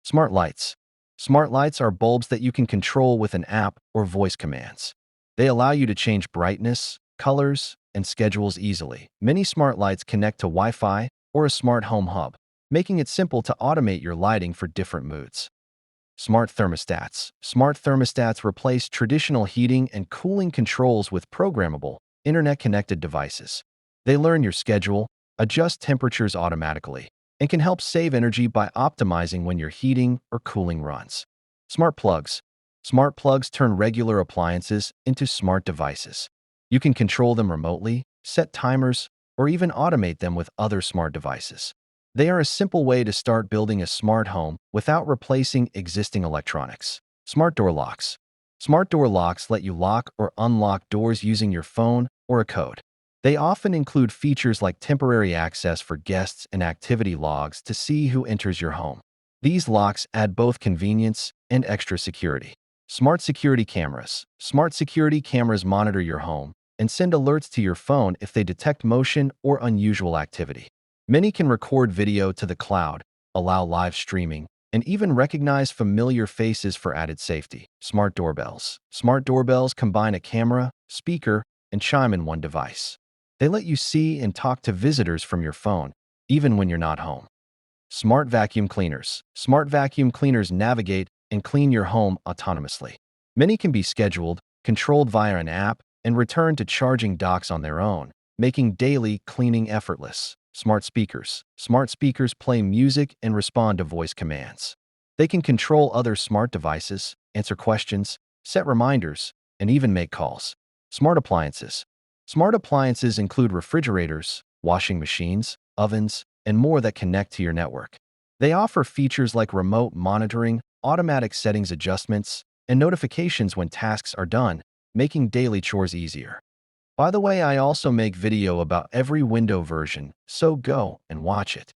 Smart lights. Smart lights are bulbs that you can control with an app or voice commands. They allow you to change brightness, colors, and schedules easily. Many smart lights connect to Wi-Fi or a smart home hub, making it simple to automate your lighting for different moods. Smart thermostats. Smart thermostats replace traditional heating and cooling controls with programmable, internet-connected devices. They learn your schedule, adjust temperatures automatically, and can help save energy by optimizing when your heating or cooling runs. Smart plugs. Smart plugs turn regular appliances into smart devices. You can control them remotely, set timers, or even automate them with other smart devices. They are a simple way to start building a smart home without replacing existing electronics. Smart door locks. Smart door locks let you lock or unlock doors using your phone or a code. They often include features like temporary access for guests and activity logs to see who enters your home. These locks add both convenience and extra security. Smart security cameras. Smart security cameras monitor your home and send alerts to your phone if they detect motion or unusual activity. Many can record video to the cloud, allow live streaming, and even recognize familiar faces for added safety. Smart doorbells. Smart doorbells combine a camera, speaker, and chime in one device. They let you see and talk to visitors from your phone, even when you're not home. Smart vacuum cleaners. Smart vacuum cleaners navigate and clean your home autonomously. Many can be scheduled, controlled via an app, and returned to charging docks on their own, making daily cleaning effortless. Smart speakers. Smart speakers play music and respond to voice commands. They can control other smart devices, answer questions, set reminders, and even make calls. Smart appliances. Smart appliances include refrigerators, washing machines, ovens, and more that connect to your network. They offer features like remote monitoring, automatic settings adjustments, and notifications when tasks are done, making daily chores easier. By the way, I also make video about every window version, so go and watch it.